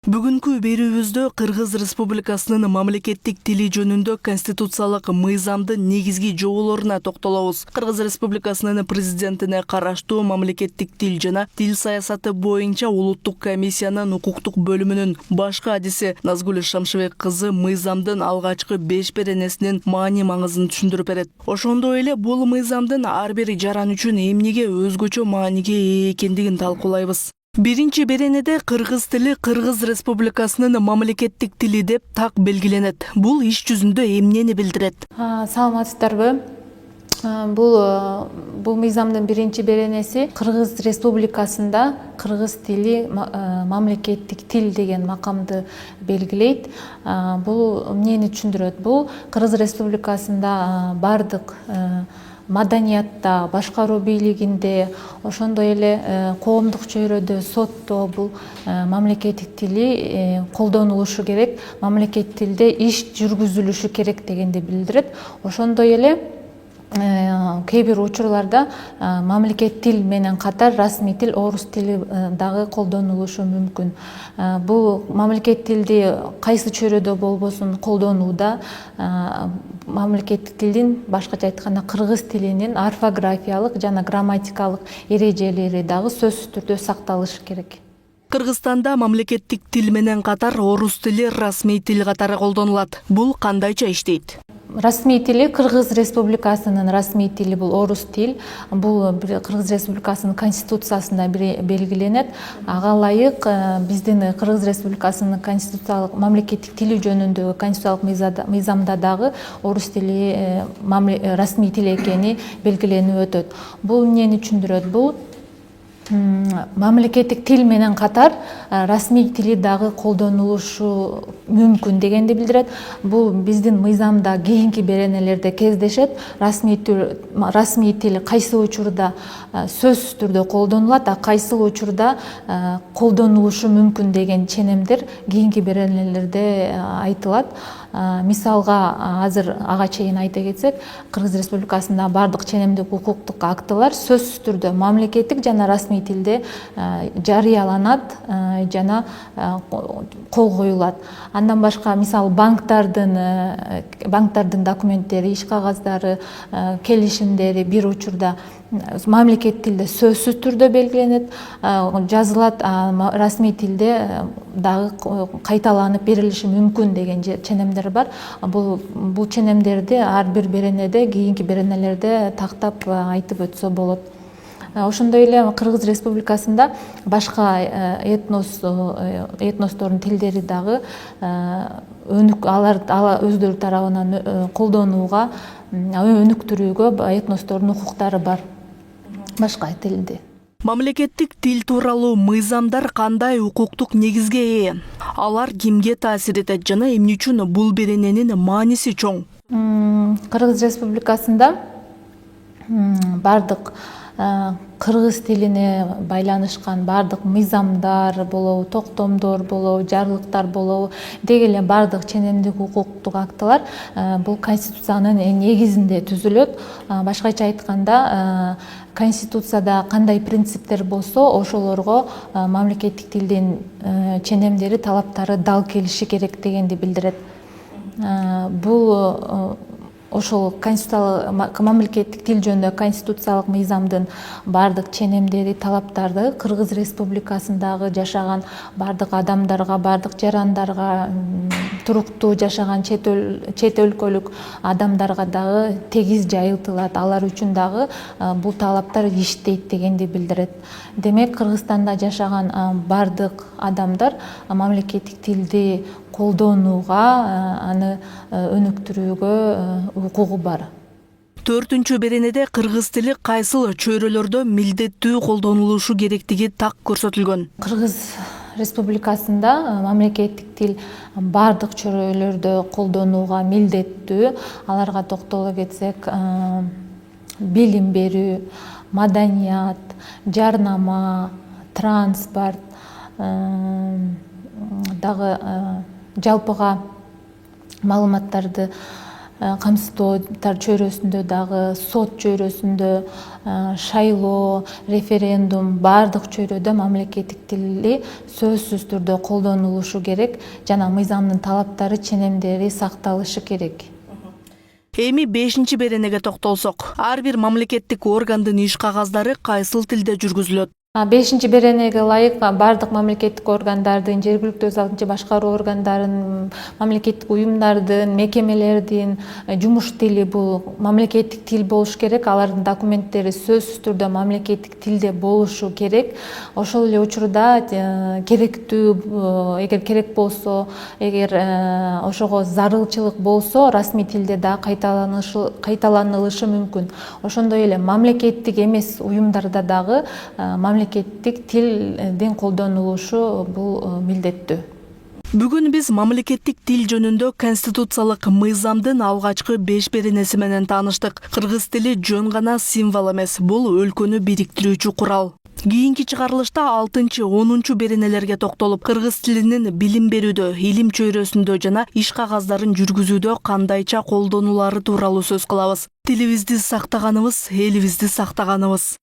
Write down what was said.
Бүгүнкү берүүбүздө Кыргыз Республикасынын мамлекеттик тили жөнүндө конституциялык мыйзамдын негизги жоболоруна токтолобуз. Кыргыз Республикасынын президентине караштуу мамлекеттик тил жана тил саясаты боюнча улуттук комиссиянын укуктук бөлүмүнүн баш кадиси Назгүл Шамшыбек кызы мыйзамдын алгачкы 5 беренесинин маани маңызын түшүндүрүп берет. Ошондой эле бул мыйзамдын ар бир жаран үчүн эмнеге өзгөчө мааниге ээ экендигин талкуулайбыз. Биринчи беренеде кыргыз тили Кыргыз Республикасынын мамлекеттик тили деп так белгиленет. Бул иш жүзүндө эмнени билдирет? Саламатсыздарбы? Бул мыйзамдын биринчи беренеси Кыргыз Республикасында кыргыз тили мамлекеттик тил деген макамды белгилейт. Бул эмнени түшүндүрөт? Бул Кыргыз Республикасында бардык маданиятта, башкаруу бийлигинде, ошондой эле коомдук чөйрөдө, сотто бул мамлекеттик тили колдонулушу керек, мамлекеттик тилде иш жүргүзүлүшү керек дегенди билдирет. Ошондой эле кээ бир учурларда мамлекеттик тил менен катар расмий тил, орус тили дагы колдонулушу мүмкүн. Бул мамлекеттик тилди кайсы чөйрөдө болбосун колдонууда мамлекеттик тилдин, башкача айтканда кыргыз тилинин орфографиялык жана грамматикалык эрежелери дагы сөзсүз түрдө сакталышы керек. Кыргызстанда мамлекеттик тил менен катар орус тили расмий тил катары колдонулат. Бул кандайча иштейт? Расмий тили Кыргыз Республикасынын расмий тили бул орус тил. Бул Кыргыз Республикасынын конституциясында белгиленет. Ага ылайык биздин Кыргыз Республикасынын конституциялык мамлекеттик тили жөнүндөгү конституциялык мыйзамда дагы орус тили расмий тил экени белгиленип өтөт. Бул эмнени түшүндүрөт? Бул мамлекеттик тил менен катар расмий тили дагы колдонулушу мүмкүн дегенди билдирет. Бул биздин мыйзамда кийинки беренелерде кездешет. Расмий тил кайсы учурда сөзсүз түрдө колдонулат, а кайсы учурда колдонулушу мүмкүн деген ченемдер кийинки беренелерде айтылат. Мисалга азыр ага чейин айта кетсек, Кыргыз Республикасында бардык ченемдик укуктук актылар сөзсүз түрдө мамлекеттик жана расмий тилде жарыяланат жана кол коюлат. Андан башка мисалы банктардын документтери, иш кагаздары, келишимдери бир учурда мамлекеттик тилде сөзсүз түрдө белгиленет, жазылат, расмий тилде дагы кайталанып берилиши мүмкүн деген ченемдер бар. Бул ченемдерди ар бир беренеде, кийинки беренелерде тактап айтып өтсө болот. Ошондой эле Кыргыз Республикасында башка этностордун тилдери дагы алар өздөрү тарабынан колдонууга, өнүктүрүүгө этностордун укуктары бар. Башка тилди. Мамлекеттик тил тууралуу мыйзамдар кандай укуктук негизге ээ? Алар кимге таасир этет жана эмне үчүн бул берененин мааниси чоң? Кыргыз Республикасында бардык кыргыз тилине байланышкан бардык мыйзамдар болобу, токтомдор болобу, жарлыктар болобу, деги эле бардык ченемдик укуктук актылар бул конституциянын негизинде түзүлөт. Башкача айтканда, конституцияда кандай принциптер болсо, ошолорго мамлекеттик тилдин ченемдери, талаптары дал келиши керек дегенди билдирет. Бул ошол мамлекеттик тил жөнүндө конституциялык мыйзамдын бардык ченемдери, талаптарды Кыргыз Республикасындагы жашаган бардык адамдарга, бардык жарандарга, туруктуу жашаган чет өлкөлүк адамдарга дагы тегиз жайылтылат. Алар үчүн дагы бул талаптар иштейт дегенди билдирет. Демек, Кыргызстанда жашаган бардык адамдар мамлекеттик тилди колдонууга, аны өнүктүрүүгө укугу бар. 4-үнчү беренеде кыргыз тили кайсыл чөйрөлөрдө милдеттүү колдонулушу керектиги так көрсөтүлгөн. Кыргыз Республикасында мамлекеттик тил бардык чөйрөлөрдө колдонууга милдеттүү. Аларга токтоло кетсек, билим берүү, маданият, жарнама, транспорт, дагы жалпыга маалыматтарды камсыздоо чөйрөсүндө дагы, сот чөйрөсүндө, шайлоо, референдум баардык чөйрөдө мамлекеттик тилди сөзсүз түрдө колдонулушу керек жана мыйзамдын талаптары, ченемдери сакталышы керек. Эми 5-чи беренеге токтолсок, ар бир мамлекеттик органдын иш кагаздары кайсыл тилде жүргүзүлөт? 5-чи беренеге ылайык баардык мамлекеттик органдардын, жергиликтүү өз алдынча башкаруу органдарынын, мамлекеттик уюмдардын, мекемелердин жумуш тили бул мамлекеттик тил болуш керек. Алардын документтери сөзсүз түрдө мамлекеттик тилде болушу керек. Ошол эле учурда керектүү, эгер керек болсо, эгер ошого зарылчылык болсо, расмий тилде да кайталанылышы мүмкүн. Ошондой эле мамлекеттик эмес уюмдарда дагы мамлекеттик тилдин колдонулушу бул милдеттүү. Бүгүн биз мамлекеттик тил жөнүндө конституциялык мыйзамдын алгачкы 5 беренеси менен тааныштык. Кыргыз тили жөн гана символ эмес, бул өлкөнү бириктирүүчү курал. Кийинки чыгарылышта 6-10 беренелерге токтолуп, кыргыз тилинин билим берүүдө, илим чөйрөсүндө жана иш кагаздарын жүргүзүүдө кандайча колдонулары тууралуу сөз кылабыз. Тилибизди сактаганыбыз, элибизди сактаганыбыз.